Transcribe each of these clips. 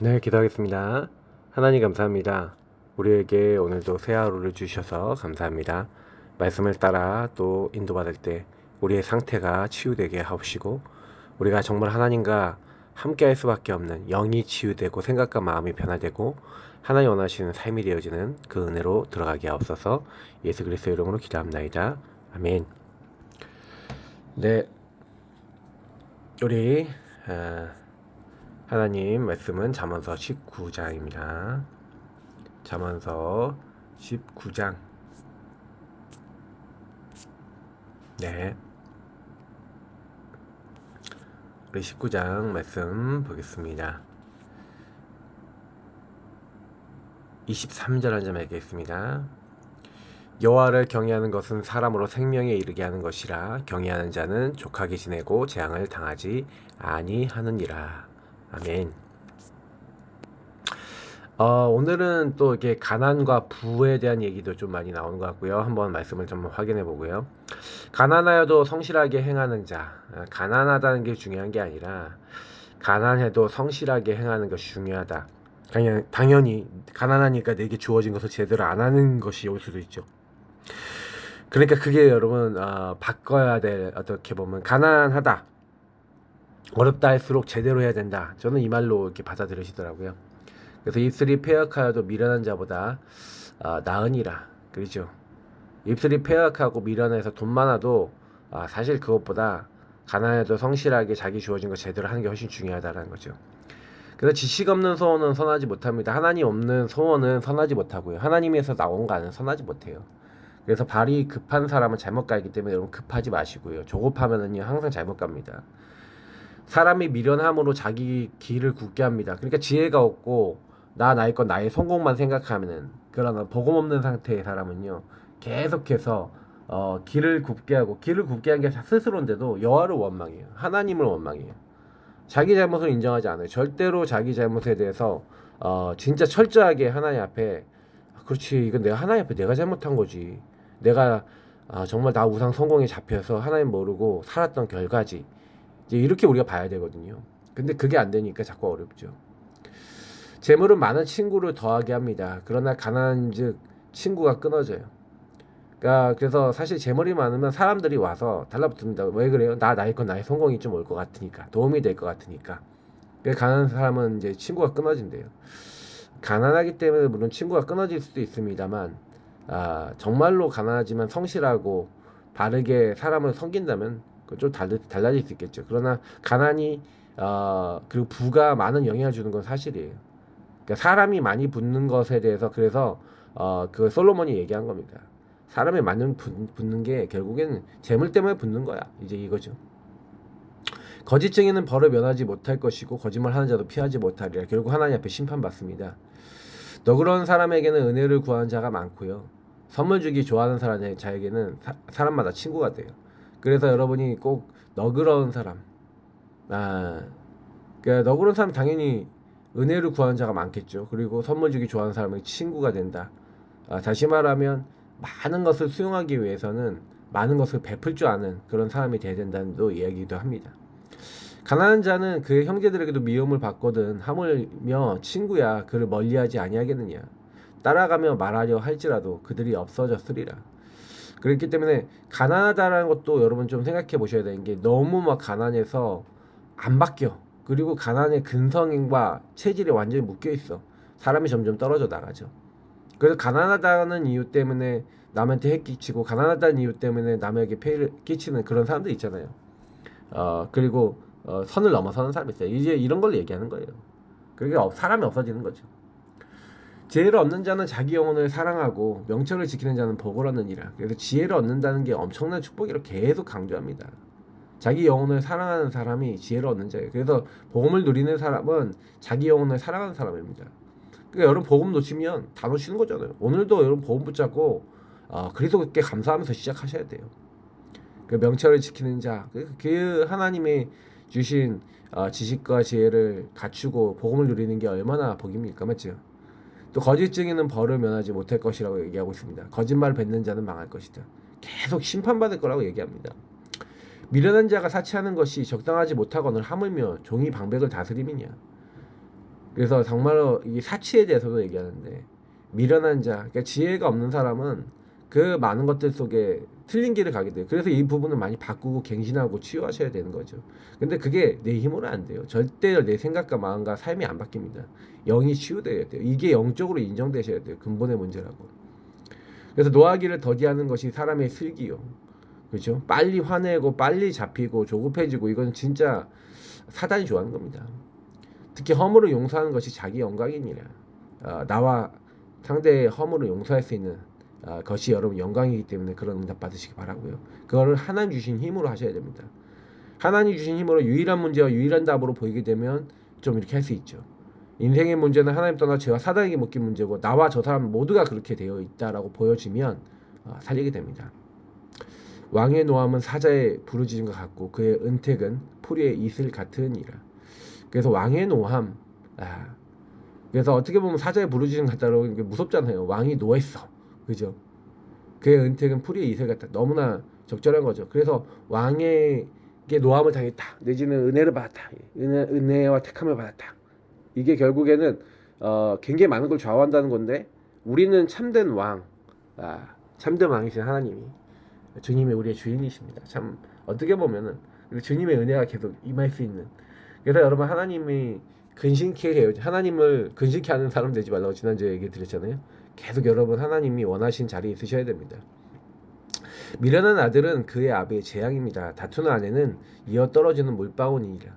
네, 기도하겠습니다. 하나님 감사합니다. 우리에게 오늘도 새 하루를 주셔서 감사합니다. 말씀을 따라 또 인도받을 때 우리의 상태가 치유되게 하옵시고 우리가 정말 하나님과 함께 할 수밖에 없는 영이 치유되고 생각과 마음이 변화되고 하나님 원하시는 삶이 되어지는 그 은혜로 들어가게 하옵소서. 예수 그리스도의 이름으로 기도합나이다. 아멘. 네, 우리 하나님 말씀은 잠언서 19장입니다. 잠언서 19장. 네. 우리 19장 말씀 보겠습니다. 23절 한 점 읽겠습니다. 여호와를 경외하는 것은 사람으로 생명에 이르게 하는 것이라 경외하는 자는 족하게 지내고 재앙을 당하지 아니하느니라. 아멘. 오늘은 또 이렇게 가난과 부에 대한 얘기도 좀 많이 나오는 것 같고요. 한번 말씀을 좀 확인해 보고요. 가난하여도 성실하게 행하는 자, 가난하다는 게 중요한 게 아니라 가난해도 성실하게 행하는 것이 중요하다. 당연히 가난하니까 내게 주어진 것을 제대로 안 하는 것이 올 수도 있죠. 그러니까 그게 여러분 바꿔야 될, 어떻게 보면 가난하다, 어렵다 할수록 제대로 해야 된다. 저는 이 말로 이렇게 받아들여지더라고요. 그래서 입술이 패역하여도 미련한 자보다 나으니라. 그렇죠. 입술이 패역하고 미련해서 돈 많아도 사실 그것보다 가난해도 성실하게 자기 주어진 거 제대로 하는 게 훨씬 중요하다는 거죠. 그래서 지식 없는 소원은 선하지 못합니다. 하나님 없는 소원은 선하지 못하고요. 하나님에서 나온 거는 선하지 못해요. 그래서 발이 급한 사람은 잘못 가기 때문에 여러분 급하지 마시고요. 조급하면은요 항상 잘못 갑니다. 사람이 미련함으로 자기 길을 굳게 합니다. 그러니까 지혜가 없고 나의 것 나의 성공만 생각하면은 그런 복음 없는 상태의 사람은요 계속해서 길을 굽게 하고, 길을 굽게 한 게 스스로인데도 여호와를 원망해요. 하나님을 원망해요. 자기 잘못을 인정하지 않아요. 절대로 자기 잘못에 대해서 진짜 철저하게 하나님 앞에 그렇지, 이건 내가 하나님 앞에 내가 잘못한 거지, 내가 정말 나 우상 성공에 잡혀서 하나님 모르고 살았던 결과지, 이제 이렇게 우리가 봐야 되거든요. 근데 그게 안 되니까 자꾸 어렵죠. 재물은 많은 친구를 더하게 합니다. 그러나 가난한즉 친구가 끊어져요. 그러니까 그래서 사실 재물이 많으면 사람들이 와서 달라붙습니다. 왜 그래요? 나의 건 나의 성공이 좀 올 것 같으니까, 도움이 될 것 같으니까. 가난한 사람은 이제 친구가 끊어진대요. 가난하기 때문에 물론 친구가 끊어질 수도 있습니다만, 정말로 가난하지만 성실하고 바르게 사람을 섬긴다면 그건 좀 달라질 수 있겠죠. 그러나 가난이 그리고 부가 많은 영향을 주는 건 사실이에요. 그러니까 사람이 많이 붙는 것에 대해서, 그래서 그 솔로몬이 얘기한 겁니다. 사람이 많이 붙는 게 결국에는 재물 때문에 붙는 거야, 이제 이거죠. 거짓 증인은 벌을 면하지 못할 것이고 거짓말하는 자도 피하지 못하리라. 결국 하나님 앞에 심판받습니다. 너그러운 사람에게는 은혜를 구하는 자가 많고요, 선물 주기 좋아하는 자에게는 사람마다 친구가 돼요. 그래서 여러분이 꼭 너그러운 사람, 그러니까 너그러운 사람 당연히 은혜를 구하는 자가 많겠죠. 그리고 선물 주기 좋아하는 사람이 친구가 된다. 다시 말하면 많은 것을 수용하기 위해서는 많은 것을 베풀 줄 아는 그런 사람이 돼야 된다는 또 이야기도 합니다. 가난한 자는 그의 형제들에게도 미움을 받거든 하물며 친구야 그를 멀리하지 아니하겠느냐. 따라가며 말하려 할지라도 그들이 없어졌으리라. 그렇기 때문에 가난하다라는 것도 여러분 좀 생각해 보셔야 되는 게, 너무 막 가난해서 안 바뀌어. 그리고 가난의 근성과 체질이 완전히 묶여 있어. 사람이 점점 떨어져 나가죠. 그래서 가난하다는 이유 때문에 남한테 해 끼치고, 가난하다는 이유 때문에 남에게 폐를 끼치는 그런 사람들 있잖아요. 그리고 선을 넘어서는 사람이 있어요. 이제 이런 걸 얘기하는 거예요. 그러니까 사람이 없어지는 거죠. 지혜를 얻는 자는 자기 영혼을 사랑하고 명철을 지키는 자는 복을 얻느니라. 그래서 지혜를 얻는다는 게 엄청난 축복이라고 계속 강조합니다. 자기 영혼을 사랑하는 사람이 지혜를 얻는 자예요. 그래서 복음을 누리는 사람은 자기 영혼을 사랑하는 사람입니다. 그러니까 여러분 복음 놓치면 다 놓치는 거잖아요. 오늘도 여러분 복음 붙잡고 그리스도께 감사하면서 시작하셔야 돼요. 그 명철을 지키는 자, 그 하나님의 주신 지식과 지혜를 갖추고 복음을 누리는 게 얼마나 복입니까? 맞죠? 또 거짓 증인은 벌을 면하지 못할 것이라고 얘기하고 있습니다. 거짓말 뱉는 자는 망할 것이다. 계속 심판받을 거라고 얘기합니다. 미련한 자가 사치하는 것이 적당하지 못하거늘 하물며 종이 방백을 다스림이냐. 그래서 정말로 이 사치에 대해서도 얘기하는데, 미련한 자, 그러니까 지혜가 없는 사람은 그 많은 것들 속에 틀린 길을 가게 돼요. 그래서 이 부분을 많이 바꾸고 갱신하고 치유하셔야 되는 거죠. 근데 그게 내 힘으로 안 돼요. 절대 내 생각과 마음과 삶이 안 바뀝니다. 영이 치유돼야 돼요. 이게 영적으로 인정되셔야 돼요. 근본의 문제라고. 그래서 노하기를 더디하는 것이 사람의 슬기요. 그렇죠? 빨리 화내고 빨리 잡히고 조급해지고, 이건 진짜 사단이 좋아하는 겁니다. 특히 허물을 용서하는 것이 자기 영광이니라. 나와 상대의 허물을 용서할 수 있는 것이 여러분 영광이기 때문에 그런 응답 받으시기 바라고요. 그거를 하나님 주신 힘으로 하셔야 됩니다. 하나님 주신 힘으로 유일한 문제와 유일한 답으로 보이게 되면 좀 이렇게 할 수 있죠. 인생의 문제는 하나님 떠나 죄와 사단에게 묶인 문제고, 나와 저 사람 모두가 그렇게 되어 있다라고 보여지면 살리게 됩니다. 왕의 노함은 사자의 부르짖음과 같고 그의 은택은 풀이의 이슬 같으니라. 그래서 왕의 노함, 그래서 어떻게 보면 사자의 부르짖음 같다고 무섭잖아요. 왕이 노했어, 그죠? 그의 은택은 풀이의 이슬 같다. 너무나 적절한 거죠. 그래서 왕에게 노함을 당했다, 내지는 은혜를 받았다, 은혜와 택함을 받았다. 이게 결국에는 굉장히 많은 걸 좌우한다는 건데, 우리는 참된 왕, 참된 왕이신 하나님이, 주님이 우리의 주인이십니다. 참 어떻게 보면은 주님의 은혜가 계속 임할 수 있는. 그래서 여러분, 하나님이 근심케 해요. 하나님을 근심케 하는 사람 되지 말라고 지난주에 얘기 드렸잖아요. 계속 여러분 하나님이 원하신 자리에 있으셔야 됩니다. 미련한 아들은 그의 아비의 재앙입니다. 다투는 아내는 이어 떨어지는 물방울이니라.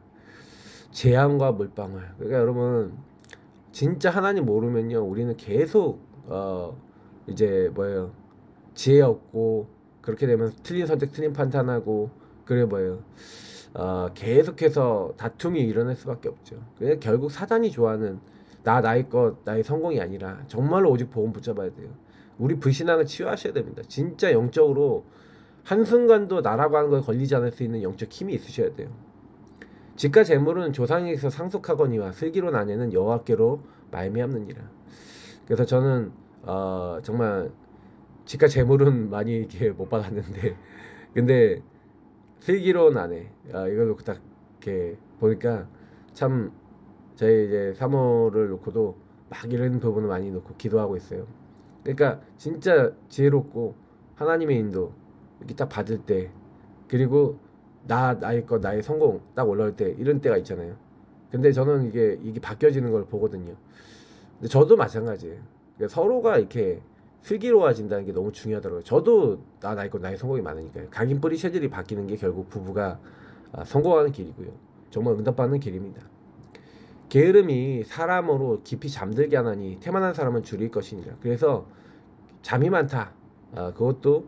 재앙과 물방울. 그러니까 여러분, 진짜 하나님 모르면요, 우리는 계속 이제 뭐예요, 지혜 없고, 그렇게 되면 틀린 선택 틀린 판단하고, 그래 뭐예요, 계속해서 다툼이 일어날 수밖에 없죠. 그래서 결국 사단이 좋아하는 나의 것, 나의 성공이 아니라 정말로 오직 복음 붙잡아야 돼요. 우리 불신앙을 치유하셔야 됩니다. 진짜 영적으로 한순간도 나라고 하는 거에 걸리지 않을 수 있는 영적 힘이 있으셔야 돼요. 집과 재물은 조상에게서 상속하거니와 슬기로운 아내는 여호와께로 말미암느니라. 그래서 저는 정말 집과 재물은 많이 이렇게 못 받았는데, 근데 슬기로운 아내, 이걸 딱 이렇게 보니까 참, 저희 이제 사모를 놓고도 막 이런 부분을 많이 놓고 기도하고 있어요. 그러니까 진짜 지혜롭고 하나님의 인도 이렇게 딱 받을 때, 그리고 나의 것, 나의 성공 딱 올라올 때, 이런 때가 있잖아요. 근데 저는 이게 바뀌어지는 걸 보거든요. 근데 저도 마찬가지예요. 그러니까 서로가 이렇게 슬기로워진다는 게 너무 중요하더라고요. 저도 나의 것, 나의 성공이 많으니까요. 각인 뿌리 체질이 바뀌는 게 결국 부부가 성공하는 길이고요. 정말 응답받는 길입니다. 게으름이 사람으로 깊이 잠들게 하나니 태만한 사람은 줄일 것이니라. 그래서 잠이 많다, 그것도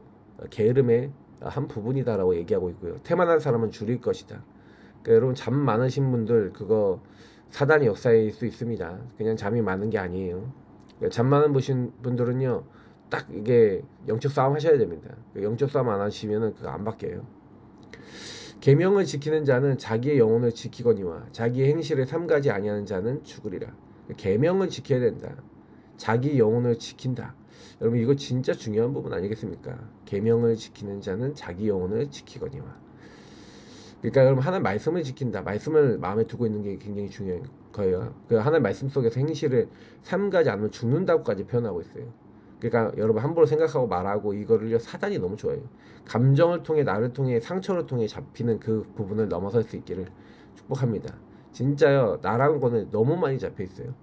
게으름의 한 부분이다라고 얘기하고 있고요. 태만한 사람은 줄일 것이다. 그러니까 여러분, 잠 많으신 분들, 그거 사단의 역사일 수 있습니다. 그냥 잠이 많은 게 아니에요. 그러니까 잠 많은 분들은요, 딱 이게 영적 싸움 하셔야 됩니다. 영적 싸움 안 하시면은 그거 안 바뀌어요. 계명을 지키는 자는 자기의 영혼을 지키거니와 자기의 행실을 삼가지 아니하는 자는 죽으리라. 계명을 지켜야 된다. 자기 영혼을 지킨다. 여러분, 이거 진짜 중요한 부분 아니겠습니까? 계명을 지키는 자는 자기 영혼을 지키거니와. 그러니까 여러분, 하나님 말씀을 지킨다. 말씀을 마음에 두고 있는 게 굉장히 중요한 거예요. 그 하나님 말씀 속에서 행실을 삼가지 않으면 죽는다고까지 표현하고 있어요. 그러니까 여러분, 함부로 생각하고 말하고 이거를요, 사단이 너무 좋아해요. 감정을 통해, 나를 통해, 상처를 통해 잡히는 그 부분을 넘어설 수 있기를 축복합니다. 진짜요, 나라는 거는 너무 많이 잡혀 있어요.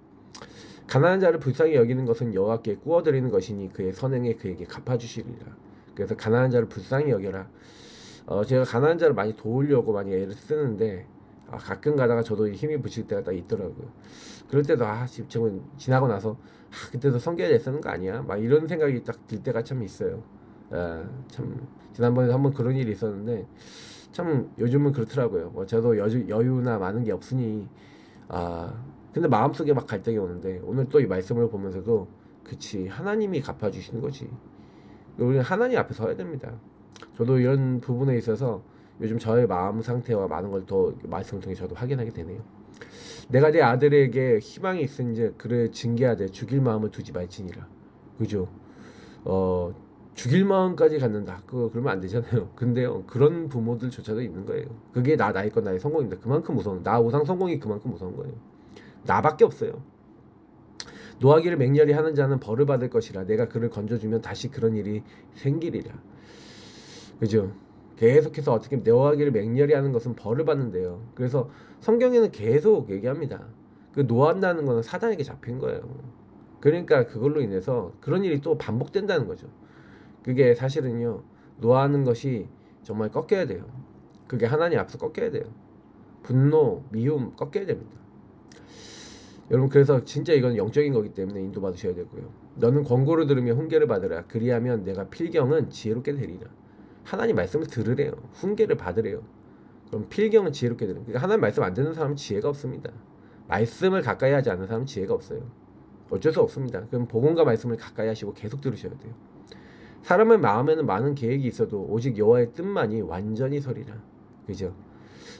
가난한 자를 불쌍히 여기는 것은 여호와께 구워드리는 것이니 그의 선행에 그에게 갚아주시리라. 그래서 가난한 자를 불쌍히 여겨라. 제가 가난한 자를 많이 도우려고 많이 애를 쓰는데, 가끔 가다가 저도 힘이 부실 때가 딱 있더라고요. 그럴 때도 지금 지나고 나서 그때도 성경에 내 쓰는 거 아니야? 막 이런 생각이 딱 들 때가 참 있어요. 참 지난번에 한번 그런 일이 있었는데, 참 요즘은 그렇더라고요. 저도 여유나 많은 게 없으니, 근데 마음속에 막 갈등이 오는데, 오늘 또 이 말씀을 보면서도 그치, 하나님이 갚아주시는 거지. 우리는 하나님 앞에 서야 됩니다. 저도 이런 부분에 있어서 요즘 저의 마음 상태와 많은 걸 더 말씀을 통해 저도 확인하게 되네요. 내가 내 아들에게 희망이 있은즉 그를 징계하되 죽일 마음을 두지 말지니라. 그죠? 죽일 마음까지 갖는다, 그러면 안 되잖아요. 근데요, 그런 부모들조차도 있는 거예요. 그게 나의 것, 나의 성공입니다. 그만큼 무서운, 나 우상 성공이 그만큼 무서운 거예요. 나밖에 없어요. 노하기를 맹렬히 하는 자는 벌을 받을 것이라. 내가 그를 건져주면 다시 그런 일이 생기리라. 그죠? 계속해서 어떻게 노하기를 맹렬히 하는 것은 벌을 받는데요. 그래서 성경에는 계속 얘기합니다. 그 노한다는 거는 사단에게 잡힌 거예요. 그러니까 그걸로 인해서 그런 일이 또 반복된다는 거죠. 그게 사실은요, 노하는 것이 정말 꺾여야 돼요. 그게 하나님 앞서 꺾여야 돼요. 분노, 미움 꺾여야 됩니다. 여러분, 그래서 진짜 이건 영적인 거기 때문에 인도받으셔야 되고요. 너는 권고를 들으며 훈계를 받으라. 그리하면 내가 필경은 지혜롭게 되리라. 하나님 말씀을 들으래요. 훈계를 받으래요. 그럼 필경은 지혜롭게 되는. 그러니까 하나님 말씀 안 듣는 사람은 지혜가 없습니다. 말씀을 가까이 하지 않는 사람은 지혜가 없어요. 어쩔 수 없습니다. 그럼 복음과 말씀을 가까이 하시고 계속 들으셔야 돼요. 사람의 마음에는 많은 계획이 있어도 오직 여호와의 뜻만이 완전히 서리라. 그죠?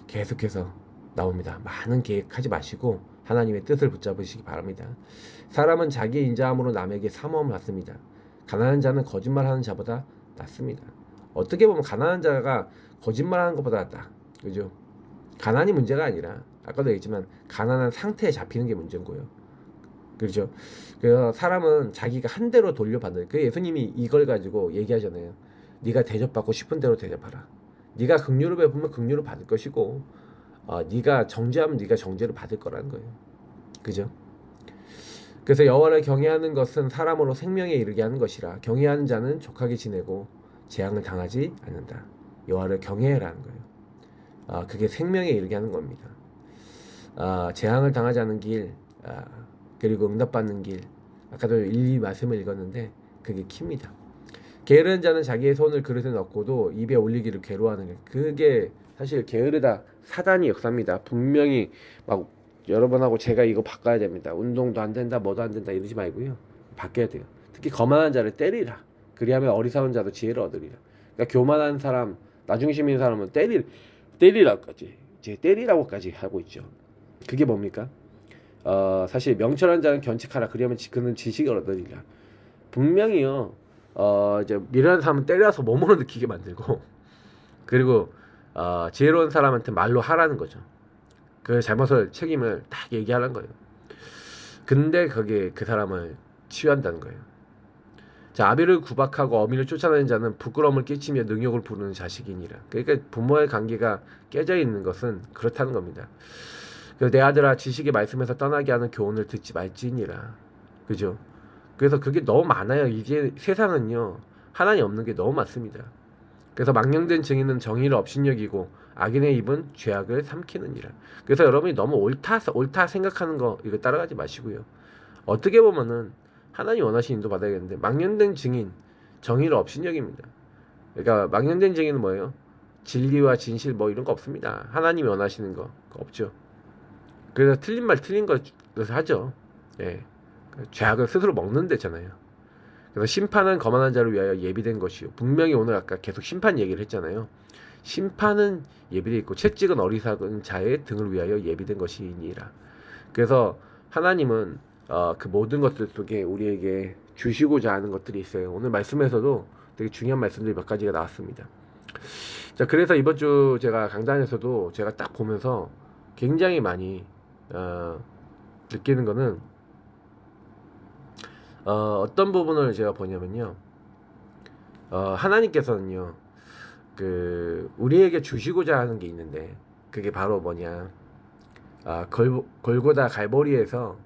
계속해서 나옵니다. 많은 계획하지 마시고 하나님의 뜻을 붙잡으시기 바랍니다. 사람은 자기의 인자함으로 남에게 사모함을 받습니다. 가난한 자는 거짓말하는 자보다 낫습니다. 어떻게 보면 가난한 자가 거짓말하는 것보다 낫다. 그죠? 가난이 문제가 아니라 아까도 얘기했지만 가난한 상태에 잡히는 게 문제인 거예요. 그렇죠? 그래서 사람은 자기가 한 대로 돌려받는. 그 예수님이 이걸 가지고 얘기하잖아요. 네가 대접받고 싶은 대로 대접하라. 네가 긍휼을 베푸면 긍휼을 받을 것이고, 네가 정죄하면 네가 정죄를 받을 거라는 거예요. 그죠? 그래서 여호와를 경외하는 것은 사람으로 생명에 이르게 하는 것이라. 경외하는 자는 족하게 지내고 재앙을 당하지 않는다. 여호와를 경외해라는 거예요. 그게 생명에 이르게 하는 겁니다. 재앙을 당하지 않는 길, 그리고 응답받는 길. 아까도 일일이 말씀을 읽었는데 그게 키입니다. 게으른 자는 자기의 손을 그릇에 넣고도 입에 올리기를 괴로워하는 게, 그게 사실 게으르다 사단이 역사입니다. 분명히 막 여러분하고 제가 이거 바꿔야 됩니다. 운동도 안 된다, 뭐도 안 된다 이러지 말고요. 바뀌어야 돼요. 특히 거만한 자를 때리라. 그리하면 어리석은 자도 지혜를 얻으리라. 그러니까 교만한 사람, 나중심인 사람은 때리라고까지, 이제 때리라고까지 하고 있죠. 그게 뭡니까? 사실 명철한 자는 견책하라. 그리하면 그는 지식을 얻으리라. 분명히요. 이제 미련한 사람은 때려서 몸으로 느끼게 만들고, 그리고 지혜로운 사람한테 말로 하라는 거죠. 그 잘못을 책임을 딱 얘기하라는 거예요. 근데 그게 그 사람을 치유한다는 거예요. 자, 아비를 구박하고 어미를 쫓아내는 자는 부끄러움을 끼치며 능욕을 부르는 자식이니라. 그러니까 부모의 관계가 깨져 있는 것은 그렇다는 겁니다. 내 아들아, 지식의 말씀에서 떠나게 하는 교훈을 듣지 말지니라. 그죠? 그래서 그게 너무 많아요. 이제 세상은요, 하나님 없는 게 너무 많습니다. 그래서 망령된 증인은 정의를 업신여기고 악인의 입은 죄악을 삼키느니라. 그래서 여러분이 너무 옳다 생각하는 거 이거 따라가지 마시고요. 어떻게 보면은 하나님 원하시는 인도 받아야겠는데, 망령된 증인 정의를 업신여깁니다. 그러니까 망령된 증인은 뭐예요? 진리와 진실 뭐 이런 거 없습니다. 하나님이 원하시는 거 없죠. 그래서 틀린 말 틀린 거 하죠. 예. 죄악을 스스로 먹는 데잖아요. 그래서 심판은 거만한 자를 위하여 예비된 것이요. 분명히 오늘 아까 계속 심판 얘기를 했잖아요. 심판은 예비되어 있고 채찍은 어리석은 자의 등을 위하여 예비된 것이니라. 그래서 하나님은 그 모든 것들 속에 우리에게 주시고자 하는 것들이 있어요. 오늘 말씀에서도 되게 중요한 말씀들이 몇 가지가 나왔습니다. 자, 그래서 이번 주 제가 강단에서도 제가 딱 보면서 굉장히 많이 느끼는 거는 어떤 부분을 제가 보냐면요, 하나님께서는요, 우리에게 주시고자 하는 게 있는데, 그게 바로 뭐냐, 골고다 갈보리에서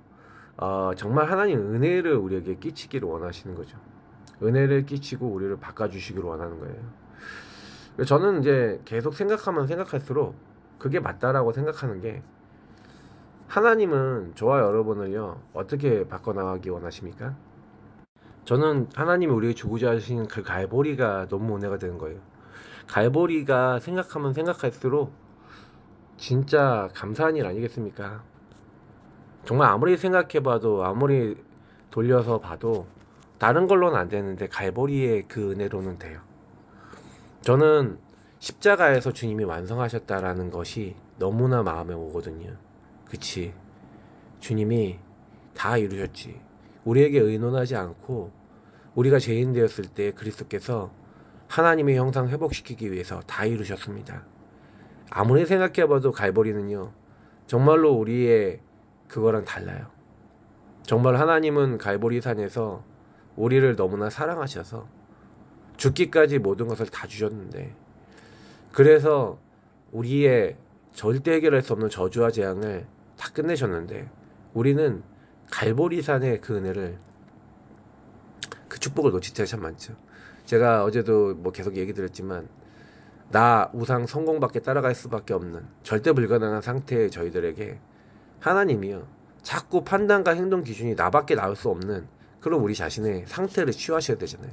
정말 하나님 은혜를 우리에게 끼치기를 원하시는 거죠. 은혜를 끼치고 우리를 바꿔주시기를 원하는 거예요. 저는 이제 계속 생각하면 생각할수록 그게 맞다라고 생각하는 게, 하나님은 저와 여러분을요 어떻게 바꿔나가기 원하십니까? 저는 하나님이 우리에게 주고자 하신 그 갈보리가 너무 은혜가 되는 거예요. 갈보리가 생각하면 생각할수록 진짜 감사한 일 아니겠습니까? 정말 아무리 생각해봐도, 아무리 돌려서 봐도 다른 걸로는 안 되는데 갈보리의 그 은혜로는 돼요. 저는 십자가에서 주님이 완성하셨다라는 것이 너무나 마음에 오거든요. 그치, 주님이 다 이루셨지. 우리에게 의논하지 않고 우리가 죄인 되었을 때 그리스도께서 하나님의 형상 회복시키기 위해서 다 이루셨습니다. 아무리 생각해봐도 갈보리는요 정말로 우리의 그거랑 달라요. 정말 하나님은 갈보리산에서 우리를 너무나 사랑하셔서 죽기까지 모든 것을 다 주셨는데, 그래서 우리의 절대 해결할 수 없는 저주와 재앙을 다 끝내셨는데, 우리는 갈보리산의 그 은혜를, 그 축복을 놓칠 때가 참 많죠. 제가 어제도 뭐 계속 얘기 드렸지만, 나 우상 성공밖에 따라갈 수밖에 없는 절대 불가능한 상태의 저희들에게 하나님이요, 자꾸 판단과 행동 기준이 나밖에 나올 수 없는 그런 우리 자신의 상태를 치유하셔야 되잖아요.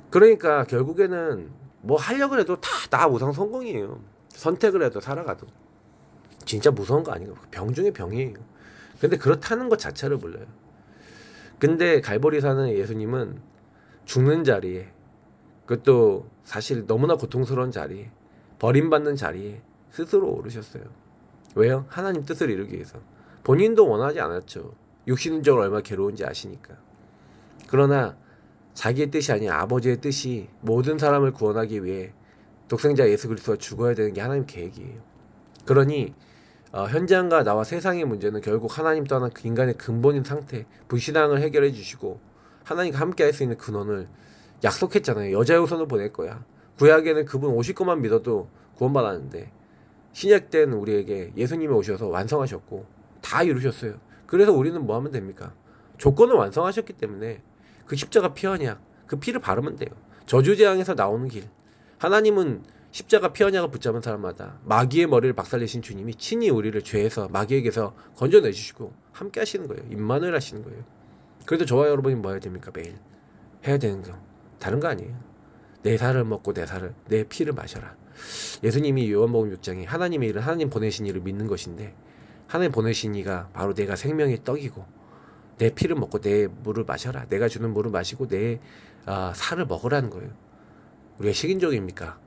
그러니까 결국에는 뭐 하려고 해도 다 나 우상 성공이에요. 선택을 해도 살아가도 진짜 무서운 거 아닌가. 병 중에 병이에요. 근데 그렇다는 것 자체를 몰라요. 근데 갈보리산은 예수님은 죽는 자리에, 그것도 사실 너무나 고통스러운 자리에, 버림받는 자리에 스스로 오르셨어요. 왜요? 하나님 뜻을 이루기 위해서. 본인도 원하지 않았죠. 육신적으로 얼마나 괴로운지 아시니까. 그러나 자기의 뜻이 아닌 아버지의 뜻이 모든 사람을 구원하기 위해 독생자 예수 그리스도가 죽어야 되는 게 하나님 계획이에요. 그러니 현장과 나와 세상의 문제는 결국 하나님 떠난 그 인간의 근본인 상태, 불신앙을 해결해 주시고 하나님과 함께 할 수 있는 근원을 약속했잖아요. 여자의 후손을 보낼 거야. 구약에는 그분 오실 것만 믿어도 구원받았는데, 신약 때는 우리에게 예수님이 오셔서 완성하셨고 다 이루셨어요. 그래서 우리는 뭐 하면 됩니까? 조건을 완성하셨기 때문에 그 십자가 피 언약, 그 피를 바르면 돼요. 저주재앙에서 나오는 길, 하나님은 십자가 피 언약을 붙잡은 사람마다 마귀의 머리를 박살내신 주님이 친히 우리를 죄에서, 마귀에게서 건져내주시고 함께 하시는 거예요. 임마누엘 하시는 거예요. 그래도 저와 여러분이 뭐 해야 됩니까? 매일 해야 되는 거 다른 거 아니에요. 내 살을 먹고 내 피를 마셔라. 예수님이 요한복음 6장에 하나님의 일은 하나님 보내신 이를 믿는 것인데, 하나님 보내신 이가 바로 내가 생명의 떡이고 내 피를 먹고 내 물을 마셔라. 내가 주는 물을 마시고 내 살을 먹으라는 거예요. 우리가 식인종입니까?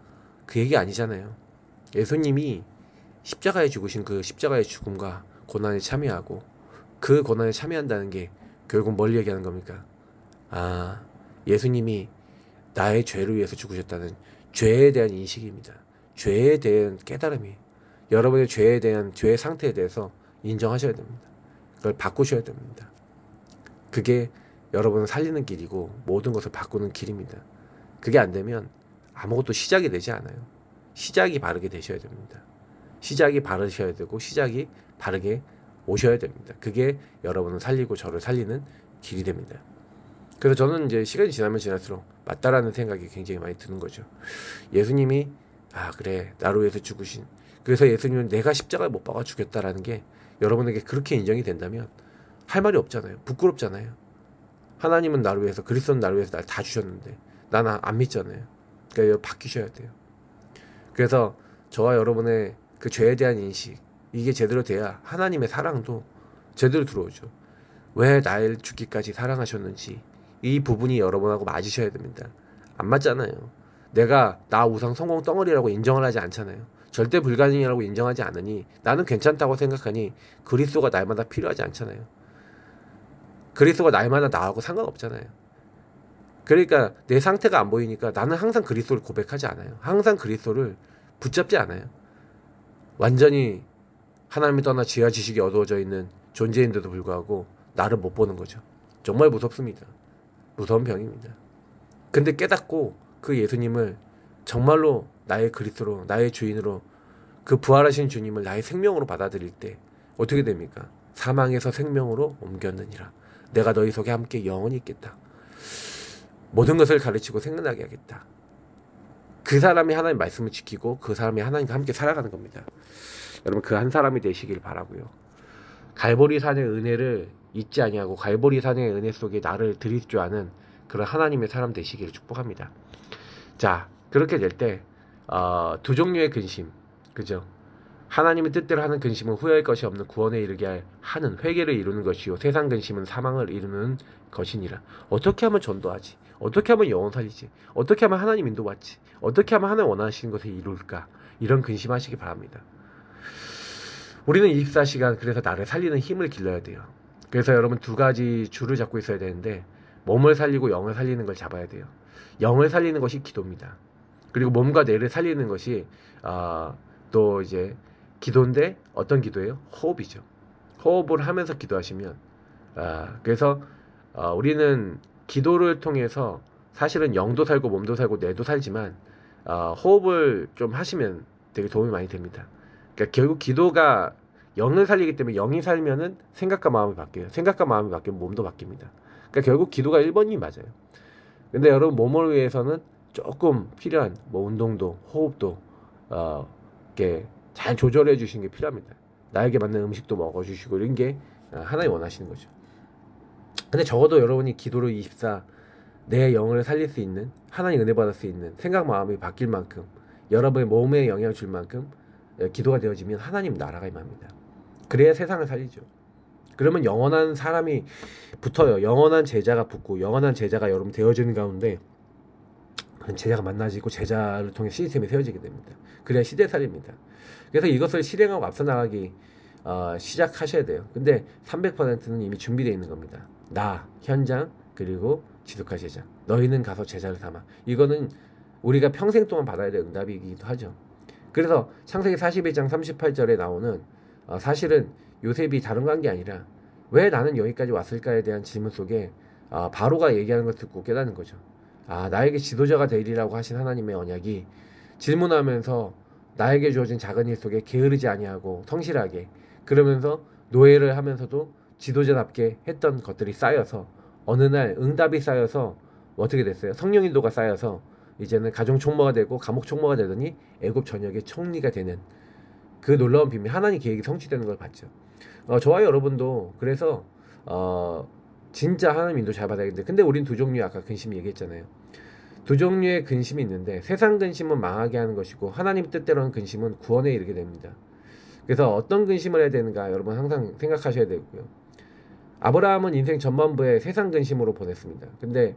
그 얘기 아니잖아요. 예수님이 십자가에 죽으신 그 십자가의 죽음과 고난에 참여하고 그 고난에 참여한다는 게 결국 뭘 얘기하는 겁니까? 예수님이 나의 죄를 위해서 죽으셨다는 죄에 대한 인식입니다. 죄에 대한 깨달음이, 여러분의 죄에 대한 죄의 상태에 대해서 인정하셔야 됩니다. 그걸 바꾸셔야 됩니다. 그게 여러분을 살리는 길이고 모든 것을 바꾸는 길입니다. 그게 안 되면 아무것도 시작이 되지 않아요. 시작이 바르게 되셔야 됩니다. 시작이 바르셔야 되고 시작이 바르게 오셔야 됩니다. 그게 여러분을 살리고 저를 살리는 길이 됩니다. 그래서 저는 이제 시간이 지나면 지날수록 맞다라는 생각이 굉장히 많이 드는 거죠. 예수님이 그래, 나로 위해서 죽으신, 그래서 예수님은 내가 십자가에 못 박아 죽였다라는 게 여러분에게 그렇게 인정이 된다면 할 말이 없잖아요. 부끄럽잖아요. 하나님은 나를 위해서, 그리스도는 나를 위해서 날 다 주셨는데 나는 안 믿잖아요. 그러니까 바뀌셔야 돼요. 그래서 저와 여러분의 그 죄에 대한 인식, 이게 제대로 돼야 하나님의 사랑도 제대로 들어오죠. 왜 나를 죽기까지 사랑하셨는지, 이 부분이 여러분하고 맞으셔야 됩니다. 안 맞잖아요. 내가 나 우상 성공 덩어리라고 인정을 하지 않잖아요. 절대 불가능이라고 인정하지 않으니, 나는 괜찮다고 생각하니 그리스도가 날마다 필요하지 않잖아요. 그리스도가 날마다 나하고 상관없잖아요. 그러니까 내 상태가 안 보이니까 나는 항상 그리스도를 고백하지 않아요. 항상 그리스도를 붙잡지 않아요. 완전히 하나님이 떠나 지하 지식이 어두워져 있는 존재인데도 불구하고 나를 못 보는 거죠. 정말 무섭습니다. 무서운 병입니다. 근데 깨닫고 그 예수님을 정말로 나의 그리스도로, 나의 주인으로, 그 부활하신 주님을 나의 생명으로 받아들일 때 어떻게 됩니까? 사망에서 생명으로 옮겼느니라. 내가 너희 속에 함께 영원히 있겠다. 모든 것을 가르치고 생각나게 하겠다. 그 사람이 하나님 말씀을 지키고 그 사람이 하나님과 함께 살아가는 겁니다. 여러분, 그 한 사람이 되시길 바라고요. 갈보리산의 은혜를 잊지 아니하고 갈보리산의 은혜 속에 나를 들일 줄 아는 그런 하나님의 사람 되시기를 축복합니다. 자, 그렇게 될 때 두 종류의 근심, 그죠? 하나님의 뜻대로 하는 근심은 후회할 것이 없는 구원에 이르게 하는 회개를 이루는 것이요, 세상 근심은 사망을 이루는 것이니라. 어떻게 하면 전도하지? 어떻게 하면 영혼 살리지? 어떻게 하면 하나님 인도받지? 어떻게 하면 하나님 원하시는 것을 이룰까? 이런 근심하시기 바랍니다. 우리는 24시간 그래서 나를 살리는 힘을 길러야 돼요. 그래서 여러분 두 가지 줄을 잡고 있어야 되는데, 몸을 살리고 영을 살리는 걸 잡아야 돼요. 영을 살리는 것이 기도입니다. 그리고 몸과 뇌를 살리는 것이 또 이제 기도인데, 어떤 기도예요? 호흡이죠. 호흡을 하면서 기도하시면 그래서 우리는 기도를 통해서 사실은 영도 살고 몸도 살고 뇌도 살지만 호흡을 좀 하시면 되게 도움이 많이 됩니다. 그러니까 결국 기도가 영을 살리기 때문에 영이 살면은 생각과 마음이 바뀌어요. 생각과 마음이 바뀌면 몸도 바뀝니다. 그러니까 결국 기도가 1번이 맞아요. 근데 여러분 몸을 위해서는 조금 필요한 뭐 운동도 호흡도 이렇게 잘 조절해 주시는 게 필요합니다. 나에게 맞는 음식도 먹어주시고 이런 게 하나님 원하시는 거죠. 근데 적어도 여러분이 기도로 24 내 영을 살릴 수 있는 하나님 은혜 받을 수 있는 생각 마음이 바뀔 만큼 여러분의 몸에 영향을 줄 만큼 기도가 되어지면 하나님 나라가 임합니다. 그래야 세상을 살리죠. 그러면 영원한 사람이 붙어요. 영원한 제자가 붙고 영원한 제자가 여러분 되어지는 가운데 제자가 만나지고 제자를 통해 시스템이 세워지게 됩니다. 그래야 시대 살립니다. 그래서 이것을 실행하고 앞서 나가기 시작하셔야 돼요. 근데 300%는 이미 준비되어 있는 겁니다. 나, 현장, 그리고 지독한 제자. 너희는 가서 제자를 삼아. 이거는 우리가 평생 동안 받아야 될 응답이기도 하죠. 그래서 창세기 41장 38절에 나오는 사실은 요셉이 다른 거 한 게 아니라 왜 나는 여기까지 왔을까에 대한 질문 속에 바로가 얘기하는 걸 듣고 깨닫는 거죠. 나에게 지도자가 되리라고 하신 하나님의 언약이 질문하면서 나에게 주어진 작은 일 속에 게으르지 아니하고 성실하게 그러면서 노예를 하면서도 지도자답게 했던 것들이 쌓여서 어느 날 응답이 쌓여서 어떻게 됐어요? 성령 인도가 쌓여서 이제는 가정 총무가 되고 감옥 총무가 되더니 애굽 전역의 총리가 되는 그 놀라운 비밀 하나님 계획이 성취되는 걸 봤죠. 저와 여러분도 그래서 진짜 하나님 인도 잘 받아야겠는데 근데 우린 두 종류 아까 근심 얘기했잖아요. 두 종류의 근심이 있는데 세상 근심은 망하게 하는 것이고 하나님 뜻대로 하는 근심은 구원에 이르게 됩니다. 그래서 어떤 근심을 해야 되는가 여러분 항상 생각하셔야 되고요. 아브라함은 인생 전반부에 세상 근심으로 보냈습니다. 근데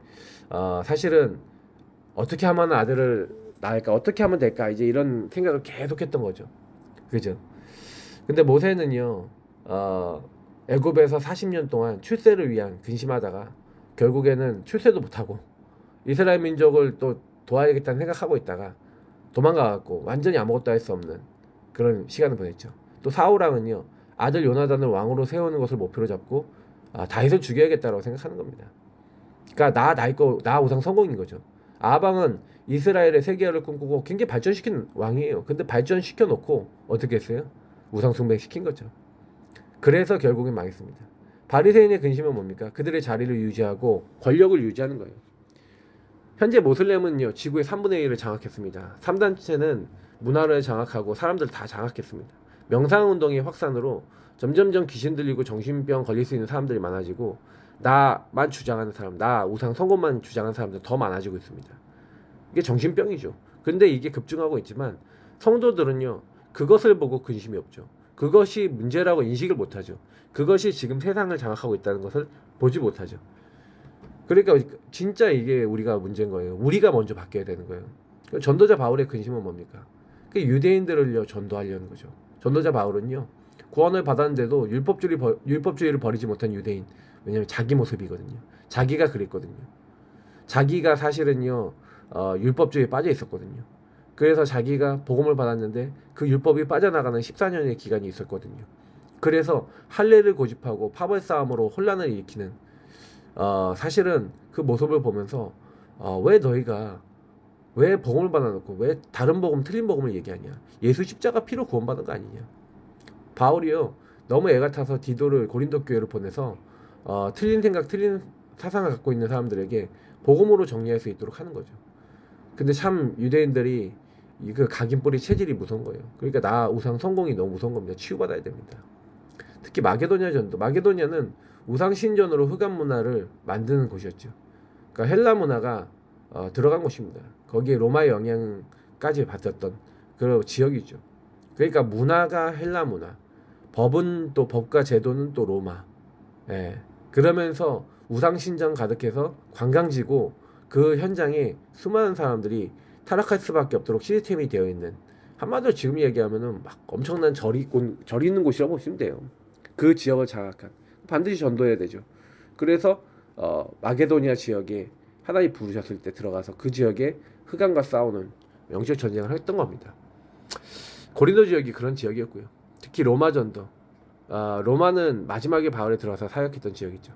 사실은 어떻게 하면 아들을 낳을까 어떻게 하면 될까 이제 이런 생각을 계속 했던 거죠. 그죠? 근데 모세는요 애굽에서 40년 동안 출세를 위한 근심하다가 결국에는 출세도 못하고 이스라엘 민족을 또 도와야겠다는 생각하고 있다가 도망가갖고 완전히 아무것도 할 수 없는 그런 시간을 보냈죠. 또 사울왕은요 아들 요나단을 왕으로 세우는 것을 목표로 잡고 다윗을 죽여야겠다라고 생각하는 겁니다. 그러니까 나 우상 성공인 거죠. 아방은 이스라엘의 세계화를 꿈꾸고 굉장히 발전시킨 왕이에요. 근데 발전시켜 놓고 어떻게 했어요? 우상 숭배시킨 거죠. 그래서 결국엔 망했습니다. 바리새인의 근심은 뭡니까? 그들의 자리를 유지하고 권력을 유지하는 거예요. 현재 모슬렘은요 지구의 3분의 1을 장악했습니다. 3단체는 문화를 장악하고 사람들 다 장악했습니다. 명상운동의 확산으로 점점점 귀신 들리고 정신병 걸릴 수 있는 사람들이 많아지고 나만 주장하는 사람, 나 우상 성공만 주장하는 사람들 더 많아지고 있습니다. 이게 정신병이죠. 근데 이게 급증하고 있지만 성도들은요 그것을 보고 근심이 없죠. 그것이 문제라고 인식을 못하죠. 그것이 지금 세상을 장악하고 있다는 것을 보지 못하죠. 그러니까 진짜 이게 우리가 문제인 거예요. 우리가 먼저 바뀌어야 되는 거예요. 전도자 바울의 근심은 뭡니까? 그 유대인들을요 전도하려는 거죠. 전도자 바울은요 구원을 받았는데도 율법주의를 버리지 못한 유대인. 왜냐하면 자기 모습이거든요. 자기가 그랬거든요. 자기가 사실은요 율법주의에 빠져 있었거든요. 그래서 자기가 복음을 받았는데 그 율법이 빠져나가는 14년의 기간이 있었거든요. 그래서 할례를 고집하고 파벌 싸움으로 혼란을 일으키는 사실은 그 모습을 보면서 왜 너희가 왜 복음을 받아놓고 왜 다른 복음 틀린 복음을 얘기하냐. 예수 십자가 피로 구원받은 거 아니냐. 바울이요 너무 애가 타서 디도를 고린도 교회를 보내서 틀린 생각 틀린 사상을 갖고 있는 사람들에게 복음으로 정리할 수 있도록 하는 거죠. 근데 참 유대인들이 그 각인뿌리 체질이 무서운 거예요. 그러니까 나 우상 성공이 너무 무서운 겁니다. 치유받아야 됩니다. 특히 마게도냐 전도. 마게도냐는 우상 신전으로 흑암 문화를 만드는 곳이었죠. 그러니까 헬라 문화가 들어간 곳입니다. 거기에 로마의 영향까지 받았던 그런 지역이죠. 그러니까 문화가 헬라 문화, 법은 또 법과 제도는 또 로마. 예. 그러면서 우상 신전 가득해서 관광지고 그 현장에 수많은 사람들이 타락할 수밖에 없도록 시스템이 되어 있는 한마디로 지금 얘기하면은 막 엄청난 절이 있는 곳이라고 보시면 돼요. 그 지역을 장악한 반드시 전도해야 되죠. 그래서 마게도니아 지역에 하나님 부르셨을 때 들어가서 그 지역에 흑암과 싸우는 영적 전쟁을 했던 겁니다. 고린도 지역이 그런 지역이었고요. 특히 로마 전도 로마는 마지막에 바울에 들어서 사역했던 지역이죠.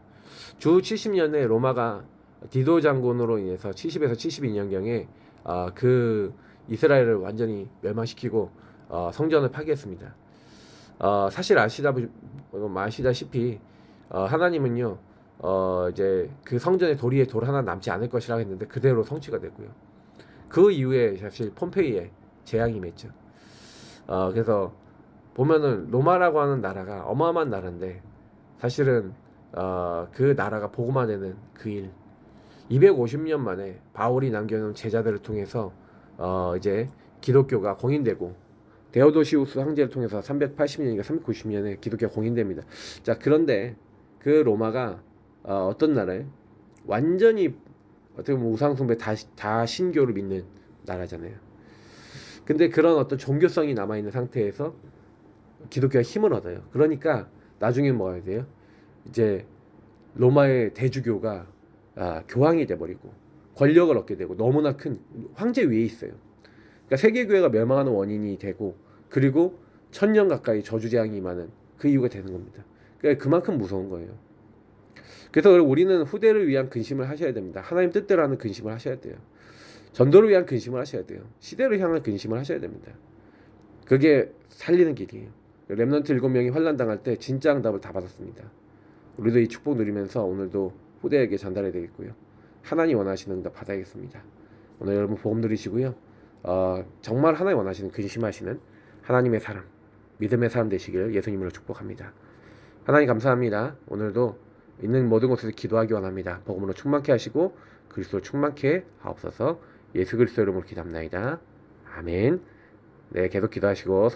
주 70년에 로마가 디도 장군으로 인해서 70에서 72년경에 그 이스라엘을 완전히 멸망시키고 성전을 파괴했습니다. 사실 아시다시피 하나님은요 이제 그 성전의 도리에 돌 하나 남지 않을 것이라고 했는데 그대로 성취가 됐고요. 그 이후에 사실 폼페이에 재앙이 임했죠. 그래서 보면은 로마라고 하는 나라가 어마어마한 나라인데 사실은 그 나라가 복음화 되는 그 일 250년 만에 바울이 남겨놓은 제자들을 통해서 이제 기독교가 공인되고 데오도시우스 황제를 통해서 380년인가 390년에 기독교가 공인됩니다. 자, 그런데 그 로마가 어떤 나라예요? 완전히 어떻게 보면 우상숭배 다 신교를 믿는 나라잖아요. 근데 그런 어떤 종교성이 남아있는 상태에서 기독교가 힘을 얻어요. 그러니까 나중에 뭐 해야 돼요? 이제 로마의 대주교가 교황이 돼버리고 권력을 얻게 되고 너무나 큰 황제 위에 있어요. 그러니까 세계교회가 멸망하는 원인이 되고 그리고 1000년 가까이 저주재앙이 임하는 그 이유가 되는 겁니다. 그러니까 그만큼 무서운 거예요. 그래서 우리는 후대를 위한 근심을 하셔야 됩니다. 하나님 뜻대로 하는 근심을 하셔야 돼요. 전도를 위한 근심을 하셔야 돼요. 시대를 향한 근심을 하셔야 됩니다. 그게 살리는 길이에요. 렘넌트 7명이 환난 당할 때 진짜 응답을 다 받았습니다. 우리도 이 축복 누리면서 오늘도 후대에게 전달해야 되겠고요. 하나님 원하시는 응답 받아야겠습니다. 오늘 여러분 복음 누리시고요. 정말 하나님 원하시는 근심하시는 하나님의 사람, 믿음의 사람 되시기를 예수님으로 축복합니다. 하나님 감사합니다. 오늘도 있는 모든 곳에서 기도하기 원합니다. 복음으로 충만케 하시고 그리스도로 충만케 하옵소서. 예수 그리스도 이름으로 기도합나이다. 아멘. 네, 계속 기도하시고